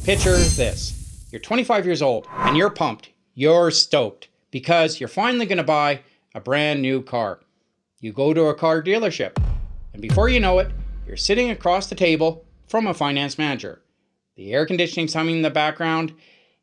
Picture this. You're 25 years old and you're pumped. You're stoked because you're finally going to buy a brand new car. You go to a car dealership and before you know it, you're sitting across the table from a finance manager. The air conditioning's humming in the background.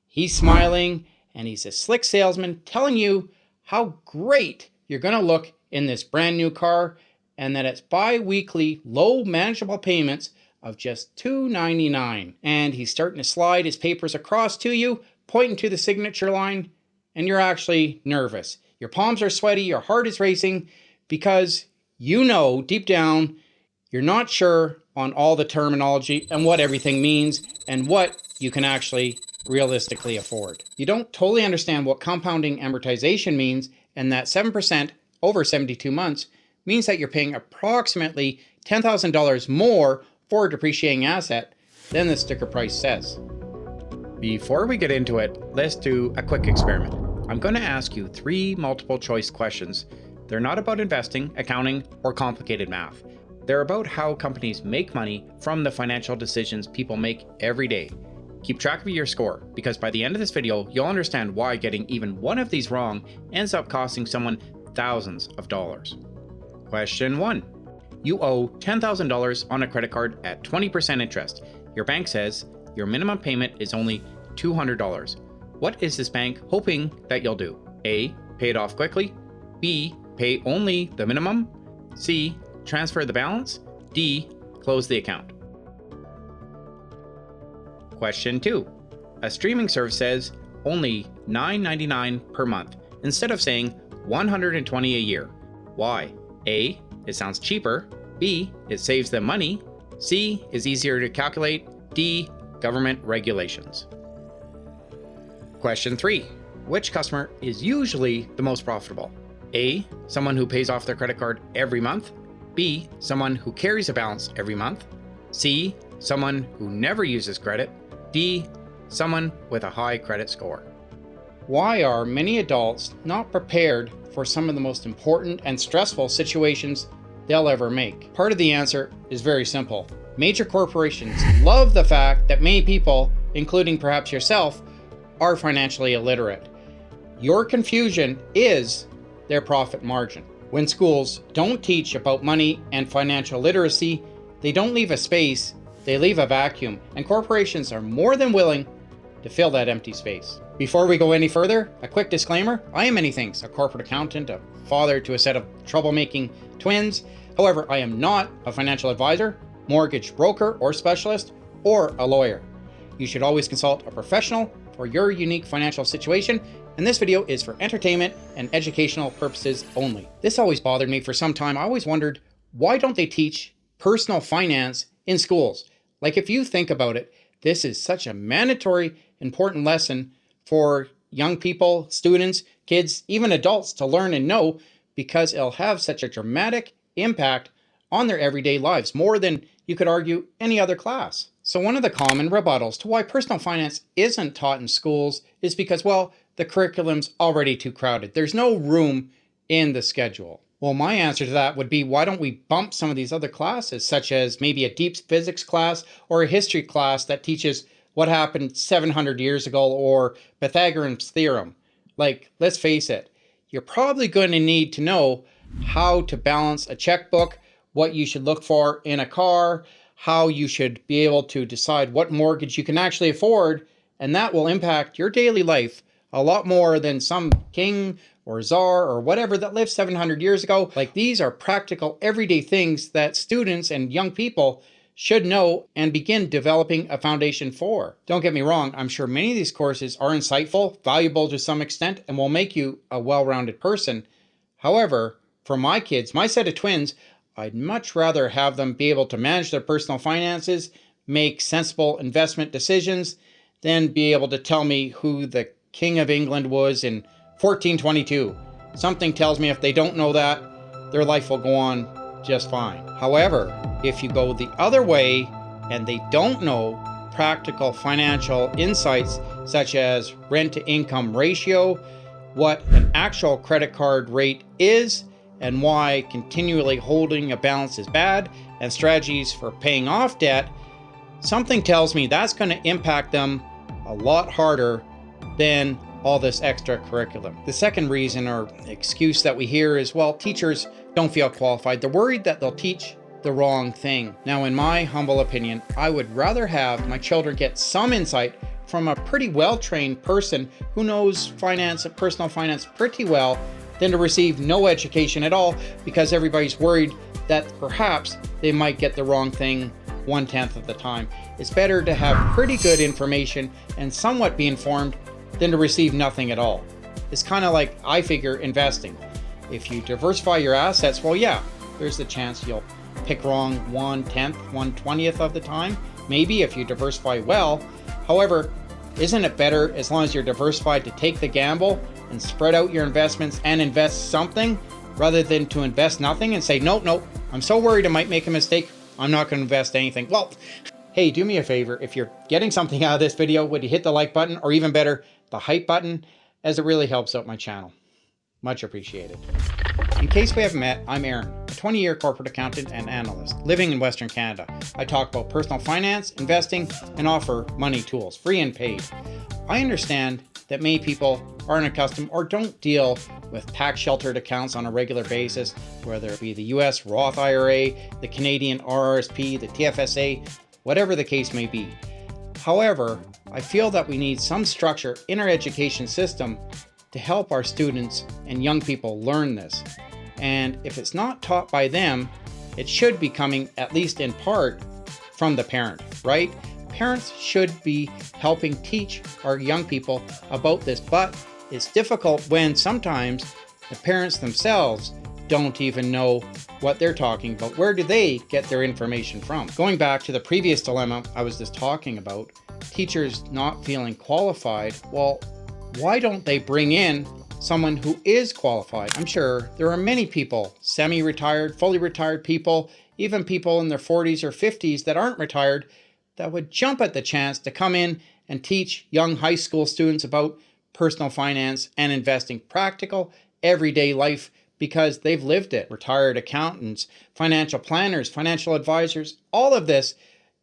He's smiling and he's a slick salesman telling you how great you're going to look in this brand new car and that it's bi-weekly low manageable payments of just $299. And he's starting to slide his papers across to you, pointing to the signature line, and you're actually nervous. Your palms are sweaty, your heart is racing, because you know deep down you're not sure on all the terminology and what everything means and what you can actually realistically afford. You don't totally understand what compounding amortization means, and that 7% over 72 months means that you're paying approximately $10,000 more for a depreciating asset than the sticker price says. Before we get into it, let's do a quick experiment. I'm going to ask you 3 multiple choice questions. They're not about investing, accounting, or complicated math. They're about how companies make money from the financial decisions people make every day. Keep track of your score, because by the end of this video, you'll understand why getting even one of these wrong ends up costing someone thousands of dollars. Question 1. You owe $10,000 on a credit card at 20% interest. Your bank says your minimum payment is only $200. What is this bank hoping that you'll do? A. Pay it off quickly. B. Pay only the minimum. C. Transfer the balance. D. Close the account. Question 2. A streaming service says only $9.99 per month instead of saying $120 a year. Why? A. It sounds cheaper. B. It saves them money. C. Is easier to calculate. D. Government regulations. Question 3. Which customer is usually the most profitable? A. Someone who pays off their credit card every month. B. Someone who carries a balance every month. C. Someone who never uses credit. D. Someone with a high credit score. Why are many adults not prepared for some of the most important and stressful situations they'll ever make? Part of the answer is very simple. Major corporations love the fact that many people, including perhaps yourself, are financially illiterate. Your confusion is their profit margin. When schools don't teach about money and financial literacy, they don't leave a space, they leave a vacuum, and corporations are more than willing to fill that empty space. Before we go any further, a quick disclaimer. I am many things: a corporate accountant, a father to a set of troublemaking twins. However, I am not a financial advisor, mortgage broker or specialist, or a lawyer. You should always consult a professional for your unique financial situation, and this video is for entertainment and educational purposes only. This always bothered me for some time. I always wondered, why don't they teach personal finance in schools? Like, if you think about it, this is such a mandatory, important lesson for young people, students, kids, even adults to learn and know, because it'll have such a dramatic impact on their everyday lives, more than you could argue any other class. So one of the common rebuttals to why personal finance isn't taught in schools is because, well, the curriculum's already too crowded. There's no room in the schedule. Well, my answer to that would be, why don't we bump some of these other classes, such as maybe a deep physics class or a history class that teaches what happened 700 years ago, or Pythagorean's theorem. Like, let's face it, you're probably going to need to know how to balance a checkbook, what you should look for in a car, how you should be able to decide what mortgage you can actually afford, and that will impact your daily life a lot more than some king or czar or whatever that lived 700 years ago. Like, these are practical everyday things that students and young people should know and begin developing a foundation for. Don't get me wrong, I'm sure many of these courses are insightful, valuable to some extent, and will make you a well-rounded person. However, for my kids, my set of twins, I'd much rather have them be able to manage their personal finances, make sensible investment decisions, than be able to tell me who the King of England was in 1422. Something tells me if they don't know that, their life will go on just fine. However, if you go the other way and they don't know practical financial insights such as rent-to-income ratio, what an actual credit card rate is, and why continually holding a balance is bad, and strategies for paying off debt, something tells me that's going to impact them a lot harder than all this extra curriculum. The second reason or excuse that we hear is, well, teachers don't feel qualified. They're worried that they'll teach the wrong thing. Now, in my humble opinion, I would rather have my children get some insight from a pretty well-trained person who knows finance and personal finance pretty well than to receive no education at all because everybody's worried that perhaps they might get the wrong thing 1/10 of the time. It's better to have pretty good information and somewhat be informed than to receive nothing at all. It's kind of like, I figure, investing. If you diversify your assets, well, yeah, there's the chance you'll pick wrong 1/10, 1/20th of the time, maybe if you diversify well. However, isn't it better as long as you're diversified to take the gamble and spread out your investments and invest something rather than to invest nothing and say, nope, I'm so worried I might make a mistake, I'm not going to invest anything. Well, hey, do me a favor. If you're getting something out of this video, would you hit the like button, or even better, the hype button, as it really helps out my channel. Much appreciated. In case we haven't met, I'm Aaron, a 20-year corporate accountant and analyst living in Western Canada. I talk about personal finance, investing, and offer money tools, free and paid. I understand that many people aren't accustomed or don't deal with tax-sheltered accounts on a regular basis, whether it be the US Roth IRA, the Canadian RRSP, the TFSA, whatever the case may be. However, I feel that we need some structure in our education system to help our students and young people learn this. And if it's not taught by them, it should be coming, at least in part, from the parent, right? Parents should be helping teach our young people about this, but it's difficult when sometimes the parents themselves don't even know what they're talking about. Where do they get their information from? Going back to the previous dilemma I was just talking about, teachers not feeling qualified, well, why don't they bring in someone who is qualified? I'm sure there are many people, semi-retired, fully retired people, even people in their 40s or 50s that aren't retired, that would jump at the chance to come in and teach young high school students about personal finance and investing, practical, everyday life, because they've lived it. Retired accountants, financial planners, financial advisors, all of this.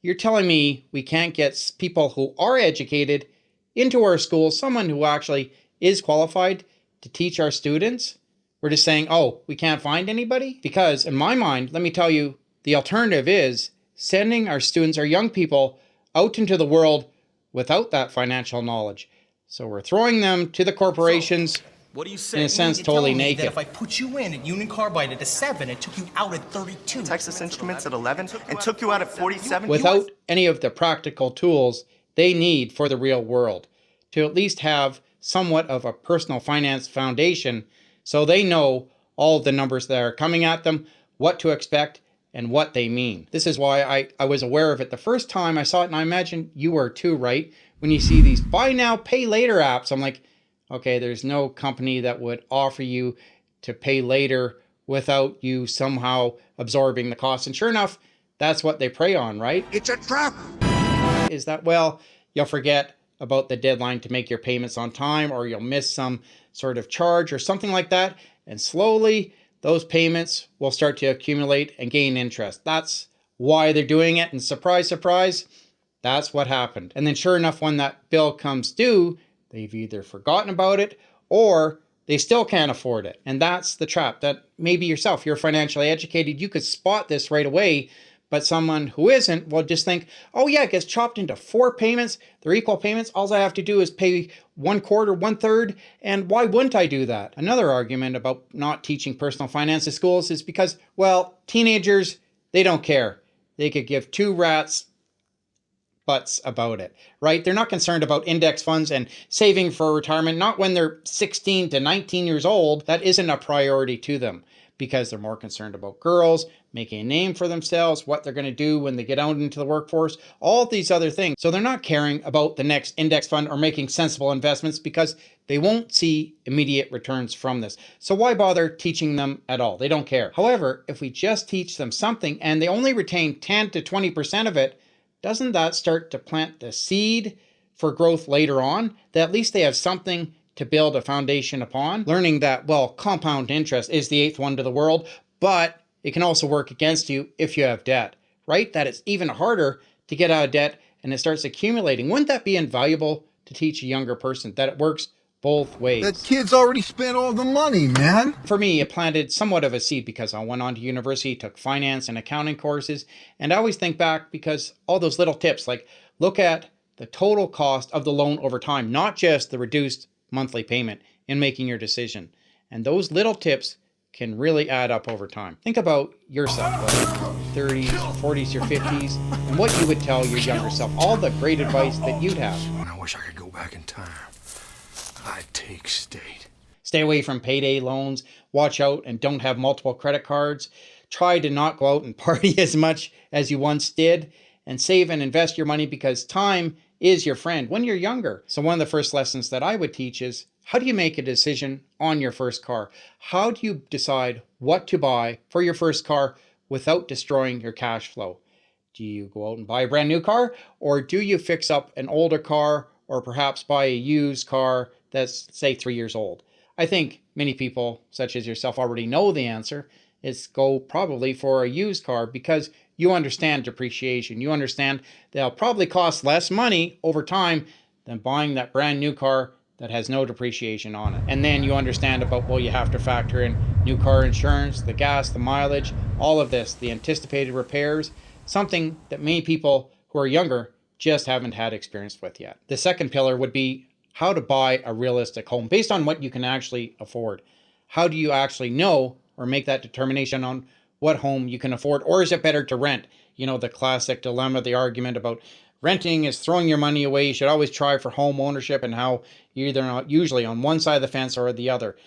You're telling me we can't get people who are educated into our schools, someone who actually is qualified to teach our students? We're just saying, oh, we can't find anybody? Because in my mind, let me tell you, the alternative is sending our students, our young people, out into the world without that financial knowledge. So we're throwing them to the corporations, what do you say? In a sense, totally naked. That if I put you in at Union Carbide at 7 and took you out at 32. Texas Instruments at 11 and took you out at 47. Without any of the practical tools they need for the real world, to at least have somewhat of a personal finance foundation so they know all of the numbers that are coming at them, what to expect, and what they mean. This is why I was aware of it the first time I saw it, and I imagine you were too, right? When you see these buy now, pay later apps, I'm like, okay, there's no company that would offer you to pay later without you somehow absorbing the cost. And sure enough, that's what they prey on, right? It's a trap! Is that, well, you'll forget about the deadline to make your payments on time, or you'll miss some sort of charge or something like that. And slowly, those payments will start to accumulate and gain interest. That's why they're doing it. And surprise, surprise, that's what happened. And then sure enough, when that bill comes due, they've either forgotten about it or they still can't afford it. And that's the trap that maybe yourself, you're financially educated, you could spot this right away, but someone who isn't will just think, oh yeah, it gets chopped into 4 payments. They're equal payments. All I have to do is pay 1/4, 1/3. And why wouldn't I do that? Another argument about not teaching personal finance in schools is because, well, teenagers, they don't care. They could give 2 rats butts about it, right? They're not concerned about index funds and saving for retirement, not when they're 16 to 19 years old. That isn't a priority to them because they're more concerned about girls, making a name for themselves, what they're going to do when they get out into the workforce, all of these other things. So they're not caring about the next index fund or making sensible investments because they won't see immediate returns from this. So why bother teaching them at all? They don't care. However, if we just teach them something and they only retain 10 to 20% of it, doesn't that start to plant the seed for growth later on? That at least they have something to build a foundation upon. Learning that, well, compound interest is the 8th wonder of the world, but it can also work against you if you have debt, right? That it's even harder to get out of debt and it starts accumulating. Wouldn't that be invaluable to teach a younger person that it works both ways? That kid's already spent all the money, man. For me, it planted somewhat of a seed because I went on to university, took finance and accounting courses, and I always think back because all those little tips, like look at the total cost of the loan over time, not just the reduced monthly payment in making your decision. And those little tips can really add up over time. Think about yourself, like 30s, 40s, your 50s, and what you would tell your younger self, all the great advice that you'd have. I wish I could go back in time. I'd take state. Stay away from payday loans, watch out and don't have multiple credit cards, try to not go out and party as much as you once did, and save and invest your money because time is your friend when you're younger. So one of the first lessons that I would teach is, how do you make a decision on your first car? How do you decide what to buy for your first car without destroying your cash flow? Do you go out and buy a brand new car, or do you fix up an older car, or perhaps buy a used car that's, say, 3 years old? I think many people, such as yourself, already know the answer. Is go probably for a used car because you understand depreciation. You understand they'll probably cost less money over time than buying that brand new car that has no depreciation on it. And then you understand about, well, you have to factor in new car insurance, the gas, the mileage, all of this, the anticipated repairs, something that many people who are younger just haven't had experience with yet. The second pillar would be how to buy a realistic home based on what you can actually afford. How do you actually know or make that determination on what home you can afford? Or is it better to rent? You know, the classic dilemma, the argument about renting is throwing your money away. You should always try for home ownership, and how you're either not usually on one side of the fence or the other.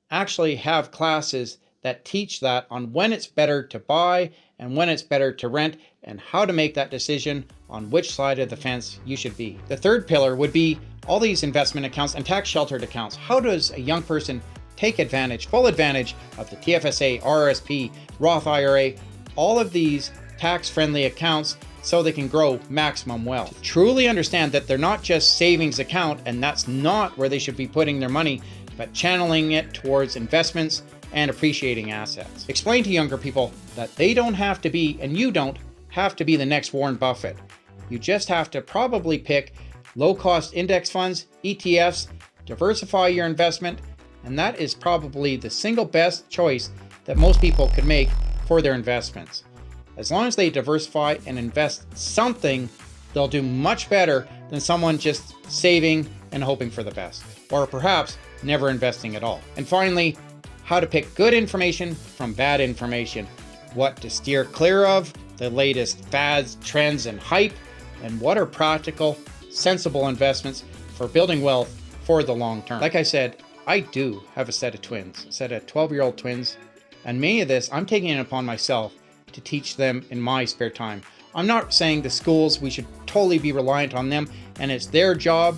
Actually have classes that teach that on when it's better to buy and when it's better to rent, and how to make that decision on which side of the fence you should be. The third pillar would be all these investment accounts and tax sheltered accounts. How does a young person take advantage, full advantage of the TFSA, RRSP, Roth IRA, all of these tax-friendly accounts so they can grow maximum wealth? Truly understand that they're not just savings account, and that's not where they should be putting their money, but channeling it towards investments and appreciating assets. Explain to younger people that they don't have to be, and you don't have to be, the next Warren Buffett. You just have to probably pick low-cost index funds, ETFs, diversify your investment, and that is probably the single best choice that most people could make for their investments. As long as they diversify and invest something, they'll do much better than someone just saving and hoping for the best, or perhaps never investing at all. And finally, how to pick good information from bad information, what to steer clear of, the latest fads, trends, and hype, and what are practical, sensible investments for building wealth for the long term. Like I said, I do have a set of twins, a set of 12-year-old twins, and many of this I'm taking it upon myself to teach them in my spare time. I'm not saying the schools, we should totally be reliant on them and it's their job.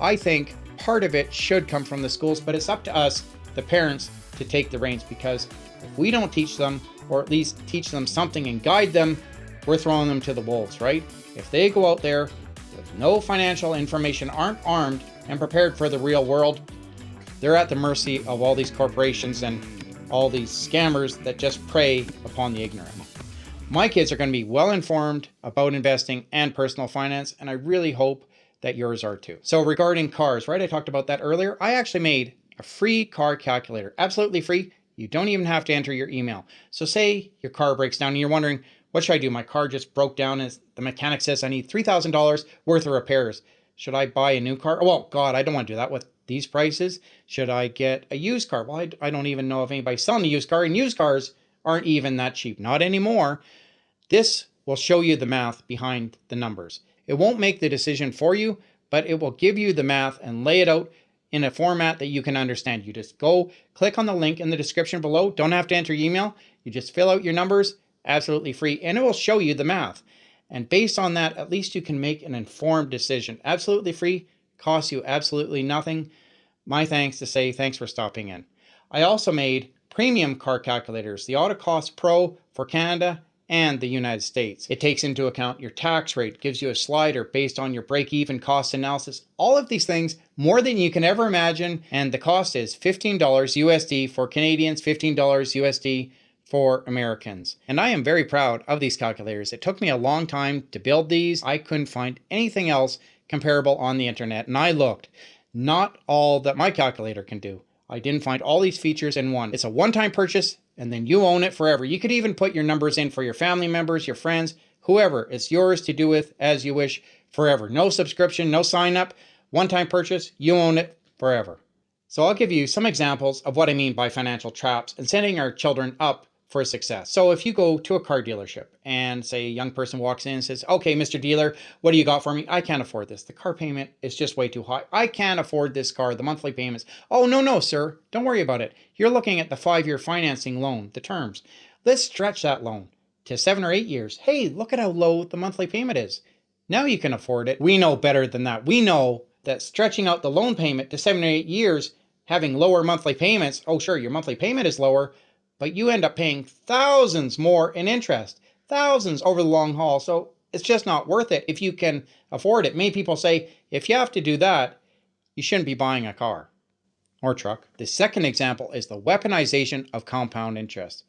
I think part of it should come from the schools, but it's up to us, the parents, to take the reins, because if we don't teach them, or at least teach them something and guide them, we're throwing them to the wolves, right? If they go out there with no financial information, aren't armed and prepared for the real world, they're at the mercy of all these corporations and all these scammers that just prey upon the ignorant. My kids are going to be well informed about investing and personal finance, and I really hope that yours are too. So regarding cars, right? I talked about that earlier. I actually made a free car calculator, absolutely free. You don't even have to enter your email. So say your car breaks down and you're wondering, what should I do? My car just broke down and the mechanic says I need $3,000 worth of repairs. Should I buy a new car? Well, God, I don't want to do that with these prices. Should I get a used car? Well, I don't even know if anybody's selling a used car, and used cars aren't even that cheap. Not anymore. This will show you the math behind the numbers. It won't make the decision for you, but it will give you the math and lay it out in a format that you can understand. You just go click on the link in the description below. Don't have to enter your email. You just fill out your numbers, absolutely free, and it will show you the math. And based on that, at least you can make an informed decision. Absolutely free, costs you absolutely nothing. My thanks to say thanks for stopping in. I also made premium car calculators, the AutoCost Pro for Canada and the United States. It takes into account your tax rate, gives you a slider based on your break-even cost analysis, all of these things, more than you can ever imagine, and the cost is $15 USD for Canadians, $15 USD for Americans. And I am very proud of these calculators. It took me a long time to build these. I couldn't find anything else comparable on the internet, and I looked. Not all that my calculator can do. I didn't find all these features in one. It's a one-time purchase, and then you own it forever. You could even put your numbers in for your family members, your friends, whoever. It's yours to do with as you wish forever. No subscription, no sign up, one-time purchase, you own it forever. So I'll give you some examples of what I mean by financial traps and setting our children up for success. So if you go to a car dealership and say a young person walks in and says, okay, Mr. Dealer, what do you got for me? I can't afford this. The car payment is just way too high. I can't afford this car, the monthly payments. Oh, no, sir. Don't worry about it. You're looking at the 5-year financing loan, the terms. Let's stretch that loan to 7 or 8 years. Hey, look at how low the monthly payment is. Now you can afford it. We know better than that. We know that stretching out the loan payment to 7 or 8 years, having lower monthly payments, oh sure, your monthly payment is lower, but you end up paying thousands more in interest, thousands over the long haul. So it's just not worth it if you can afford it. Many people say, if you have to do that, you shouldn't be buying a car or truck. The second example is the weaponization of compound interest.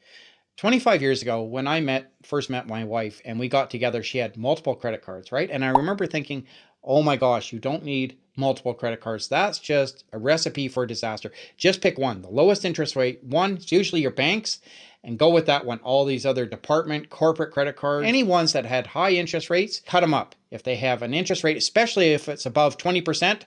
25 years ago, when I first met my wife and we got together, she had multiple credit cards, right? And I remember thinking, oh my gosh, you don't need multiple credit cards. That's just a recipe for disaster. Just pick one, the lowest interest rate one. It's usually your banks, and go with that one. All these other department, corporate credit cards, any ones that had high interest rates, cut them up. If they have an interest rate, especially if it's above 20%,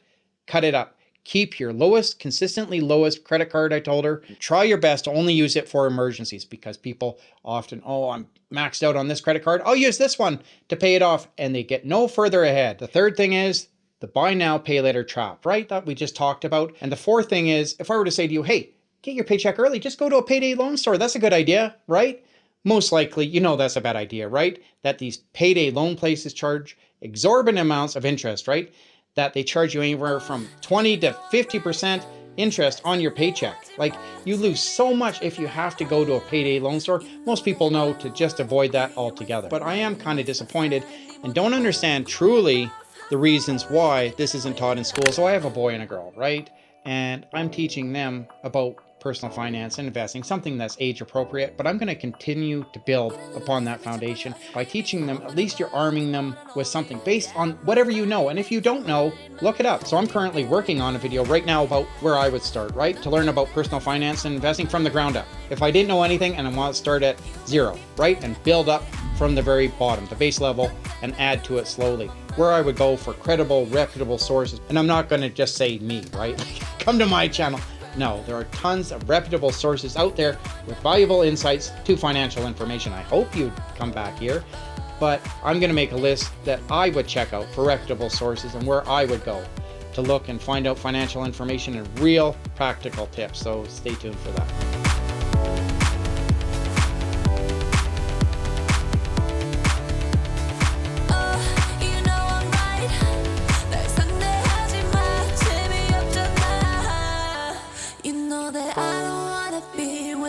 cut it up. Keep your lowest, consistently lowest credit card, I told her. Try your best to only use it for emergencies, because people often, oh, I'm maxed out on this credit card. I'll use this one to pay it off, and they get no further ahead. The third thing is the buy now, pay later trap, right? That we just talked about. And the fourth thing is, if I were to say to you, hey, get your paycheck early, just go to a payday loan store. That's a good idea, right? Most likely, you know that's a bad idea, right? That these payday loan places charge exorbitant amounts of interest, right? That they charge you anywhere from 20 to 50% interest on your paycheck. Like, you lose so much if you have to go to a payday loan store. Most people know to just avoid that altogether. But I am kind of disappointed and don't understand truly the reasons why this isn't taught in school. So I have a boy and a girl, right? And I'm teaching them about personal finance and investing, something that's age appropriate, but I'm going to continue to build upon that foundation by teaching them. At least you're arming them with something based on whatever you know. And if you don't know, look it up. So I'm currently working on a video right now about where I would start, right? To learn about personal finance and investing from the ground up. If I didn't know anything and I want to start at zero, right? And build up from the very bottom, the base level, and add to it slowly. Where I would go for credible, reputable sources. And I'm not going to just say me, right? Come to my channel. No, there are tons of reputable sources out there with valuable insights to financial information. I hope you'd come back here, but I'm going to make a list that I would check out for reputable sources and where I would go to look and find out financial information and real practical tips. So stay tuned for that.